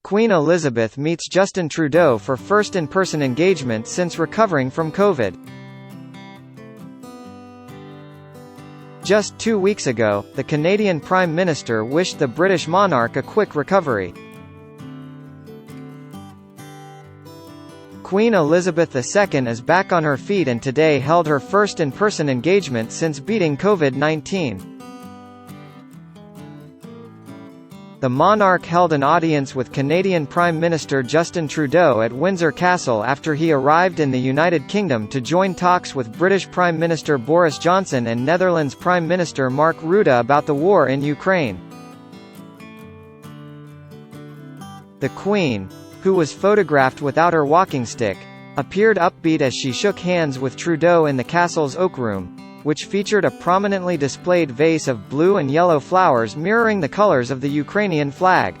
Queen Elizabeth meets Justin Trudeau for first in-person engagement since recovering from COVID. Just 2 weeks ago, the Canadian Prime Minister wished the British monarch a quick recovery. Queen Elizabeth II is back on her feet and today held her first in-person engagement since beating COVID-19. The monarch held an audience with Canadian Prime Minister Justin Trudeau at Windsor Castle after he arrived in the United Kingdom to join talks with British Prime Minister Boris Johnson and Netherlands Prime Minister Mark Rutte about the war in Ukraine. The Queen, who was photographed without her walking stick, appeared upbeat as she shook hands with Trudeau in the castle's oak room, which featured a prominently displayed vase of blue and yellow flowers mirroring the colors of the Ukrainian flag.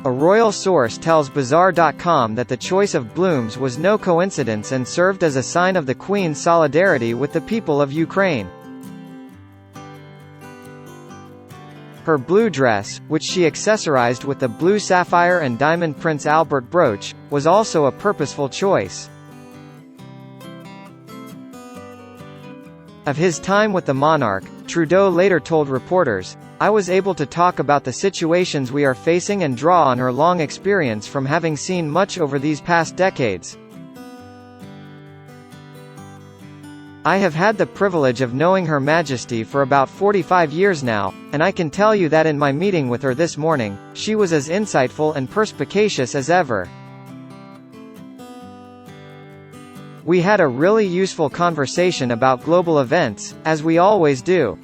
A royal source tells Bazaar.com that the choice of blooms was no coincidence and served as a sign of the Queen's solidarity with the people of Ukraine. Her blue dress, which she accessorized with the blue sapphire and diamond Prince Albert brooch, was also a purposeful choice. Of his time with the monarch, Trudeau later told reporters, "I was able to talk about the situations we are facing and draw on her long experience from having seen much over these past decades. I have had the privilege of knowing Her Majesty for about 45 years now, and I can tell you that in my meeting with her this morning, she was as insightful and perspicacious as ever. We had a really useful conversation about global events, as we always do."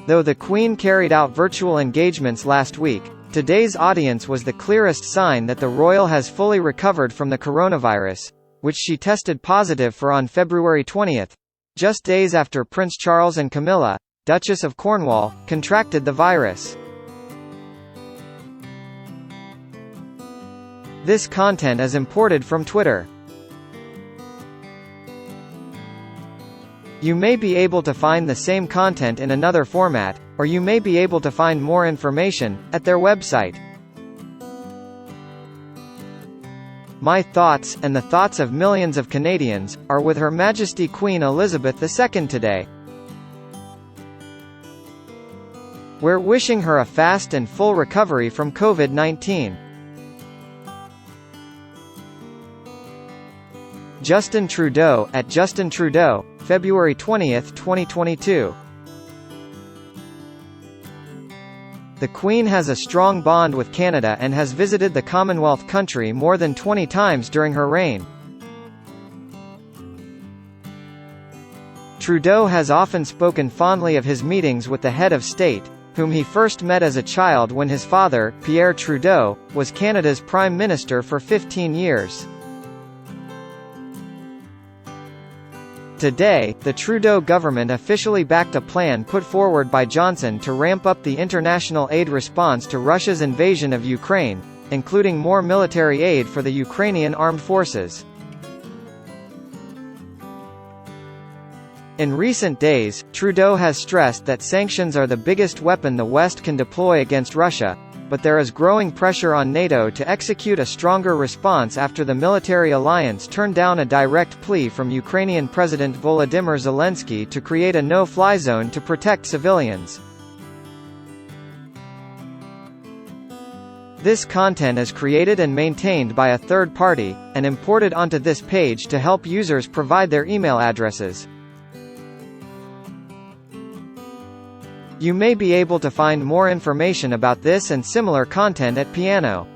Though the Queen carried out virtual engagements last week, today's audience was the clearest sign that the royal has fully recovered from the coronavirus, which she tested positive for on February 20th, just days after Prince Charles and Camilla, Duchess of Cornwall, contracted the virus. This content is imported from Twitter. You may be able to find the same content in another format, or you may be able to find more information at their website. My thoughts, and the thoughts of millions of Canadians, are with Her Majesty Queen Elizabeth II today. We're wishing her a fast and full recovery from COVID-19. Justin Trudeau, at Justin Trudeau, February 20, 2022. The Queen has a strong bond with Canada and has visited the Commonwealth country more than 20 times during her reign. Trudeau has often spoken fondly of his meetings with the head of state, whom he first met as a child when his father, Pierre Trudeau, was Canada's Prime Minister for 15 years. Today, the Trudeau government officially backed a plan put forward by Johnson to ramp up the international aid response to Russia's invasion of Ukraine, including more military aid for the Ukrainian armed forces. In recent days, Trudeau has stressed that sanctions are the biggest weapon the West can deploy against Russia, but there is growing pressure on NATO to execute a stronger response after the military alliance turned down a direct plea from Ukrainian President Volodymyr Zelensky to create a no-fly zone to protect civilians. This content is created and maintained by a third party, and imported onto this page to help users provide their email addresses. You may be able to find more information about this and similar content at piano.io.